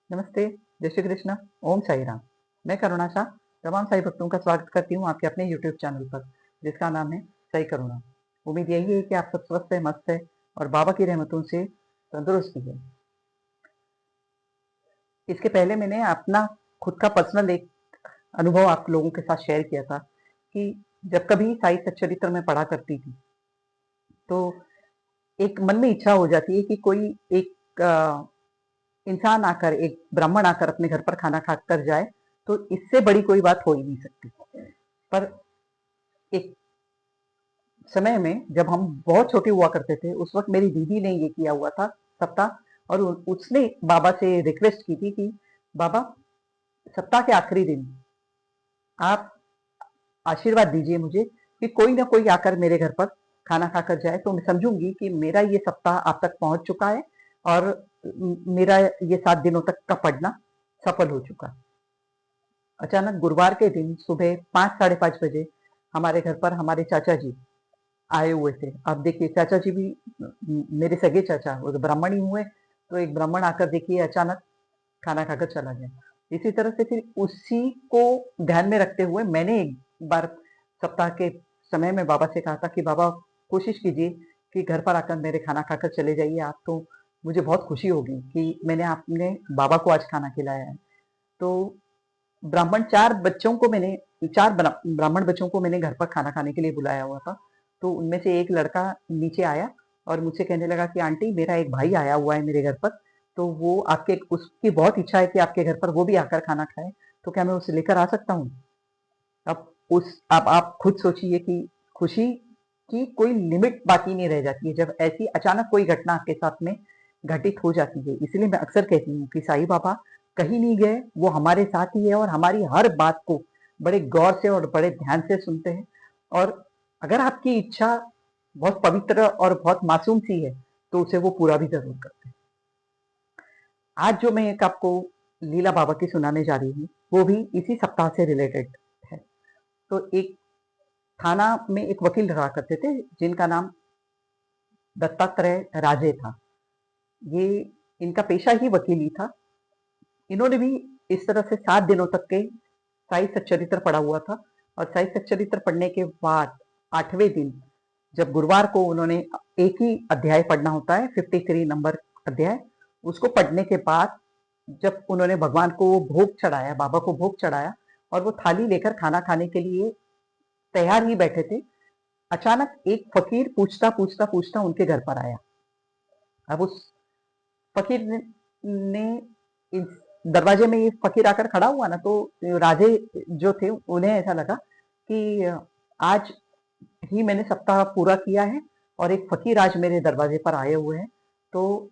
नमस्ते, जय श्री कृष्ण, ओम साई राम। मैं करुणा शाह तमाम साई भक्तों का स्वागत करती हूँ आपके अपने यूट्यूब चैनल पर, जिसका नाम है साई करुणा। उम्मीद यही है कि आप सब स्वस्थ है, मस्त है और बाबा की रहमतों से तंदुरुस्त भी है। इसके पहले मैंने अपना खुद का पर्सनल एक अनुभव आप लोगों के साथ शेयर किया था कि जब कभी साई सच्चरित्र में पढ़ा करती थी, तो एक मन में इच्छा हो जाती है कि कोई एक इंसान आकर, एक ब्राह्मण आकर अपने घर पर खाना खाकर जाए, तो इससे बड़ी कोई बात हो ही नहीं सकती। पर एक समय में जब हम बहुत छोटे हुआ करते थे, उस वक़्त मेरी दीदी ने ये किया हुआ था सप्ताह, और उसने बाबा से रिक्वेस्ट की थी कि बाबा, सप्ताह के आखिरी दिन आप आशीर्वाद दीजिए मुझे कि कोई ना कोई आकर मेरे घर पर खाना खाकर जाए, तो मैं समझूंगी कि मेरा ये सप्ताह आप तक पहुंच चुका है और मेरा ये 7 दिनों तक का पढ़ना सफल हो चुका। अचानक गुरुवार के दिन सुबह 5 साढ़े 5 बजे हमारे घर पर हमारे चाचा जी आए हुए थे। अब देखिए, चाचा जी भी मेरे सगे चाचा, वो तो ब्राह्मण ही हुए, तो एक ब्राह्मण आकर देखिए अचानक खाना खाकर चला गया। इसी तरह से फिर उसी को ध्यान में रखते हुए मैंने एक बार सप्ताह के समय में बाबा से कहा था कि बाबा, कोशिश कीजिए कि घर पर आकर मेरे खाना खाकर चले जाइए आप, तो मुझे बहुत खुशी होगी कि मैंने आपने बाबा को आज खाना खिलाया है। तो ब्राह्मण 4 बच्चों को मैंने 4 ब्राह्मण बच्चों को मैंने घर पर खाना खाने के लिए बुलाया हुआ था। तो उनमें से एक लड़का नीचे आया और मुझसे कहने लगा कि आंटी, मेरा एक भाई आया हुआ है मेरे घर पर, तो वो आपके उसकी बहुत इच्छा है कि आपके घर पर वो भी आकर खाना खाए, तो क्या मैं उसे लेकर आ सकता हूँ? अब आप खुद सोचिए कि खुशी की कोई लिमिट बाकी नहीं रह जाती है जब ऐसी अचानक कोई घटना आपके साथ में घटित हो जाती है। इसलिए मैं अक्सर कहती हूँ कि साईं बाबा कहीं नहीं गए, वो हमारे साथ ही है और हमारी हर बात को बड़े गौर से और बड़े ध्यान से सुनते हैं। और अगर आपकी इच्छा बहुत पवित्र और बहुत मासूम सी है, तो उसे वो पूरा भी जरूर करते हैं। आज जो मैं एक आपको लीला बाबा की सुनाने जा रही हूँ, वो भी इसी सप्ताह से रिलेटेड है। तो एक थाना में एक वकील रहा करते थे, जिनका नाम दत्तात्रेय राजे था। ये इनका पेशा ही वकीली था। इन्होंने भी इस तरह से 7 दिनों तक के साई सच्चरित्र पढ़ा हुआ था, और साई सच्चरित्र पढ़ने के बाद 8वें दिन, जब गुरुवार को उन्होंने एक ही अध्याय पढ़ना होता है, 53 नंबर अध्याय, उसको पढ़ने के बाद जब उन्होंने भगवान को भोग चढ़ाया, बाबा को भोग चढ़ाया और वो थाली लेकर खाना खाने के लिए तैयार ही बैठे थे, अचानक एक फकीर पूछता पूछता पूछता उनके घर पर आया। अब उस फकीर ने इस दरवाजे में ये फकीर आकर खड़ा हुआ ना, तो राजे जो थे उन्हें ऐसा लगा कि आज ही मैंने सप्ताह पूरा किया है और एक फकीर आज मेरे दरवाजे पर आए हुए हैं, तो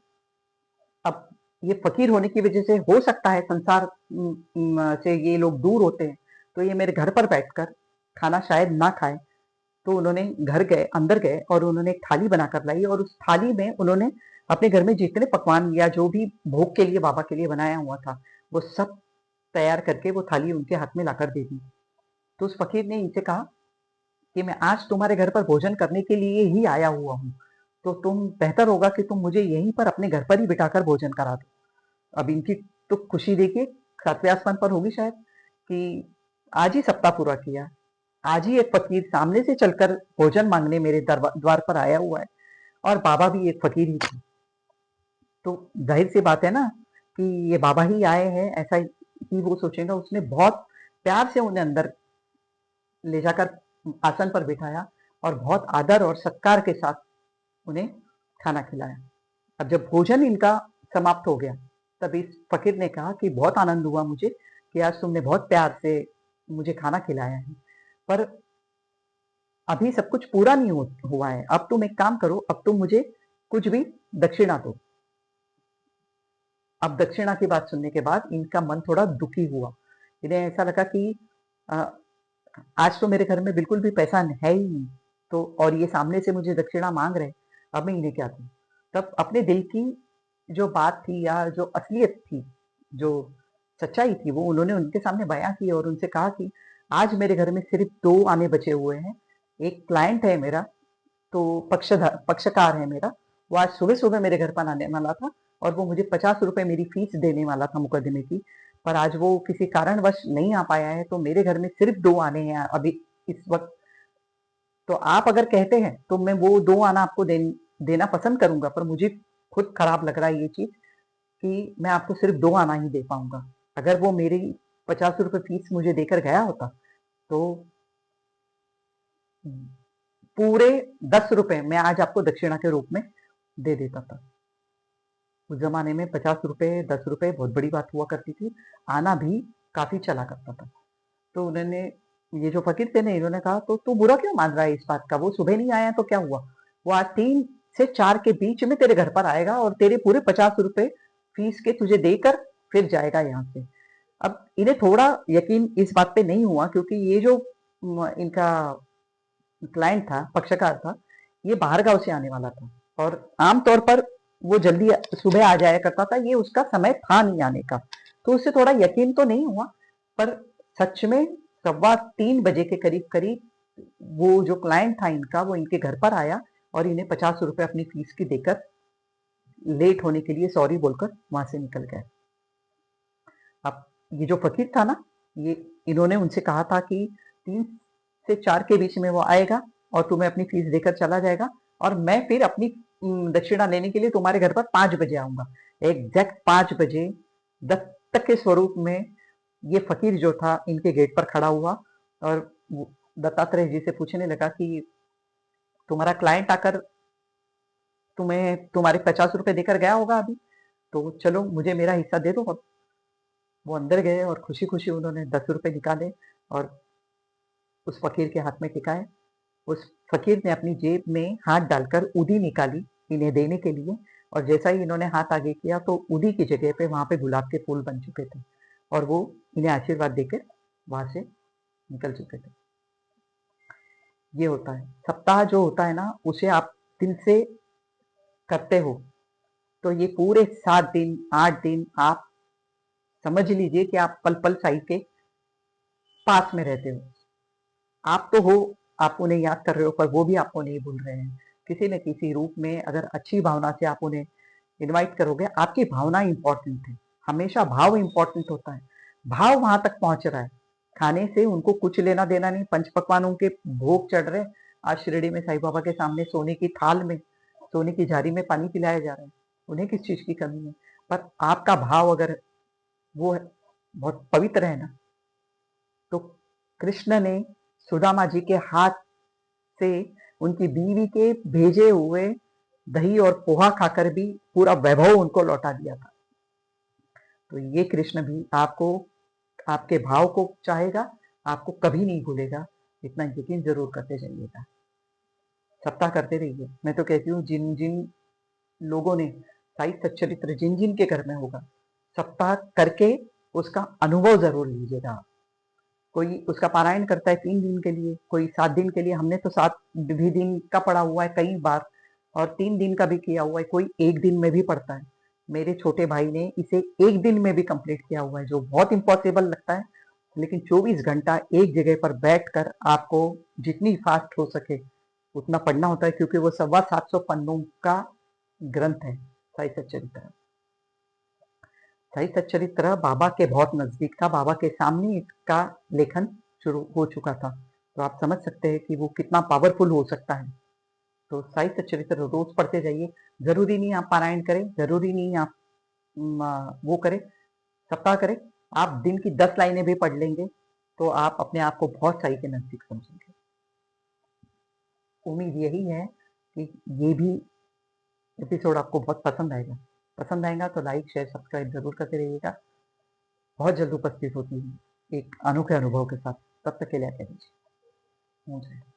अब ये फकीर होने की वजह से हो सकता है संसार से ये लोग दूर होते हैं, तो ये मेरे घर पर बैठकर खाना शायद ना खाए। तो उन्होंने घर गए, अंदर गए और उन्होंने एक थाली बनाकर लाई, और उस थाली में उन्होंने अपने घर में जितने पकवान या जो भी भोग के लिए बाबा के लिए बनाया हुआ था, वो सब तैयार करके वो थाली उनके हाथ में लाकर दे दी। तो उस फकीर ने इनसे कहा कि मैं आज तुम्हारे घर पर भोजन करने के लिए ही आया हुआ हूँ, तो तुम बेहतर होगा कि तुम मुझे यहीं पर अपने घर पर ही बिठाकर भोजन करा दो। अब इनकी तो खुशी देखिए 7वें आसमान पर होगी शायद, कि आज ही सप्ताह पूरा किया, आज ही एक फकीर सामने से चलकर भोजन मांगने मेरे द्वार पर आया हुआ है, और बाबा भी एक फकीर ही थे। तो जाहिर सी बात है ना कि ये बाबा ही आए हैं, ऐसा ही वो सोचेगा। उसने बहुत प्यार से उन्हें अंदर ले जाकर आसन पर बिठाया और बहुत आदर और सत्कार के साथ उन्हें खाना खिलाया। अब जब भोजन इनका समाप्त हो गया, तब इस फकीर ने कहा कि बहुत आनंद हुआ मुझे कि आज तुमने बहुत प्यार से मुझे खाना खिलाया है, पर अभी सब कुछ पूरा नहीं हुआ है। अब तुम एक काम करो, अब तुम मुझे कुछ भी दक्षिणा दो। अब दक्षिणा की बात सुनने के बाद इनका मन थोड़ा दुखी हुआ। इन्हें ऐसा लगा कि अ, आज तो मेरे घर में बिल्कुल भी पैसा है ही नहीं, तो और ये सामने से मुझे दक्षिणा मांग रहे, अब मैं इन्हें क्या दूं? तब अपने दिल की जो बात थी या जो असलियत थी, जो सच्चाई थी, वो उन्होंने उनके सामने बयां की और उनसे कहा कि आज मेरे घर में सिर्फ 2 आने बचे हुए हैं। एक क्लाइंट है मेरा, तो पक्षकार है मेरा, वो आज सुबह सुबह मेरे घर पर आने वाला था, और वो मुझे 50 रुपए मेरी फीस देने वाला था मुकदमे की, पर आज वो किसी कारणवश नहीं आ पाया है, तो मेरे घर में सिर्फ 2 आने हैं अभी इस वक़्त। तो आप अगर कहते हैं तो मैं वो 2 आना आपको देना पसंद करूँगा, पर मुझे खुद खराब लग रहा है ये चीज़ कि मैं आपको सिर्फ 2 आना ही दे पाऊँगा। अगर वो मेरी 50 रुपए फीस मुझे देकर गया होता, तो पूरे 10 रुपए मैं आज आपको दक्षिणा के रूप में दे देता था। उस ज़माने में 50 रुपए, 10 रुपए बहुत बड़ी बात हुआ करती थी। आना भी काफ़ी चला करता था। तो उन्होंने ये जो फ़कीर थे ना, इन्होंने कहा, "तो तू बुरा क्यों मान रहा है इस बात का? वो सुबह नहीं आया तो क्या हुआ? वो आज 3 से 4 के बीच में तेरे घर पर आएगा और तेरे पूरे 50 रुपए फीस के तुझे देकर फिर जाएगा यहाँ से।" अब इन्हें थोड़ा यकीन इस बात पे नहीं हुआ, क्योंकि ये जो इनका क्लाइंट था, पक्षकार था, ये बाहर गाँव से आने वाला था और आम तौर पर वो जल्दी सुबह आ जाया करता था, ये उसका समय था नहीं आने का। तो उससे थोड़ा यकीन तो नहीं हुआ, पर सच में 3:15 बजे के करीब-करीब वो जो क्लाइंट था इनका, वो इनके घर पर आया और इन्हें 50 रुपए अपनी फीस की देकर लेट होने के लिए सॉरी बोलकर वहाँ से निकल गए। अब ये जो फ़कीर था ना, ये इन्होंने उनसे कहा था कि 3 से 4 के बीच में वो आएगा और तुम्हें अपनी फीस देकर चला जाएगा और मैं फिर अपनी दक्षिणा लेने के लिए तुम्हारे घर पर 5 बजे आऊँगा। एग्ज़ैक्ट 5 बजे दत्तक के स्वरूप में ये फ़कीर जो था इनके गेट पर खड़ा हुआ और वो दत्तात्रेय जी से पूछने लगा कि तुम्हारा क्लाइंट आकर तुम्हें तुम्हारे 50 रुपए देकर गया होगा अभी, तो चलो मुझे मेरा हिस्सा दे दो अब। वो अंदर गए और खुशी-खुशी उन्होंने 10 रुपए निकाले और उस फ़कीर के हाथ में टिकाए। उस फ़कीर ने अपनी जेब में हाथ डालकर उदी निकाली इन्हें देने के लिए, और जैसा ही इन्होंने हाथ आगे किया तो उदी की जगह पे वहाँ पे गुलाब के फूल बन चुके थे और वो इन्हें आशीर्वाद देकर वहाँ से निकल चुके थे। ये होता है। सप्ताह जो होता है ना, उसे आप दिल से करते हो, तो ये पूरे 7 दिन, 8 दिन आप समझ लीजिए कि आप पल-पल साई के पास में रहते हो। आप तो हो, आप उन्हें याद कर रहे हो, पर वो भी आपको नहीं भूल रहे हैं। किसी न किसी रूप में अगर अच्छी भावना से आप उन्हें इनवाइट करोगे, आपकी भावना इम्पोर्टेंट है। हमेशा भाव इम्पोर्टेंट होता है। भाव वहाँ तक पहुँच रहा है। खाने से उनको कुछ लेना-देना नहीं, पंच-पकवान उनके भोग चढ़ रहे हैं। आज शिरडी में साईं बाबा के सामने सोने की थाल में, सोने की झारी में पानी पिलाया जा रहा है। उन्हें किस चीज़ की कमी है? पर आपका भाव अगर वो है, बहुत पवित्र है ना, तो कृष्ण ने सुदामा जी के हाथ से उनकी बीवी के भेजे हुए दही और पोहा खाकर भी पूरा वैभव उनको लौटा दिया था। तो ये कृष्ण भी आपको, आपके भाव को चाहेगा, आपको कभी नहीं भूलेगा। इतना यकीन ज़रूर करते जाइएगा। सप्ताह करते रहिए। मैं तो कहती हूँ जिन-जिन लोगों ने साई सच्चरित्र जिन-जिन के घर में होगा, सप्ताह करके उसका अनुभव ज़रूर लीजिएगा आप। कोई उसका पारायण करता है 3 दिन के लिए, कोई 7 दिन के लिए, हमने तो 7 भी दिन का पढ़ा हुआ है कई बार और 3 दिन का भी किया हुआ है, कोई 1 दिन में भी पढ़ता है। मेरे छोटे भाई ने इसे 1 दिन में भी कंप्लीट किया हुआ है, जो बहुत इम्पॉसिबल लगता है, लेकिन 24 घंटा एक जगह पर बैठकर आपको जितनी फास्ट हो सके उतना पढ़ना होता है, क्योंकि वो सवा 700 पन्नों का ग्रंथ है, साई सच्चरित्र। साई सच्चरित्र बाबा के बहुत नज़दीक था, बाबा के सामने इसका लेखन शुरू हो चुका था। तो आप समझ सकते हैं कि वो कितना पावरफुल हो सकता है। तो साई सच्चरित्र रोज़ पढ़ते जाइए। ज़रूरी नहीं आप पारायण करें, ज़रूरी नहीं आप वो करें, सप्ताह करें। आप दिन की 10 लाइनें भी पढ़ लेंगे, तो आप अपने आप को बहुत साई के नज़दीक समझेंगे। उम्मीद यही है कि ये भी एपिसोड आपको बहुत पसंद आएगा। पसंद आएगा तो लाइक, शेयर, सब्सक्राइब ज़रूर करते रहिएगा। बहुत जल्द उपस्थित होती हूँ एक अनोखे अनुभव के साथ। तब तक के लिए आज्ञा दीजिए। नमस्कार।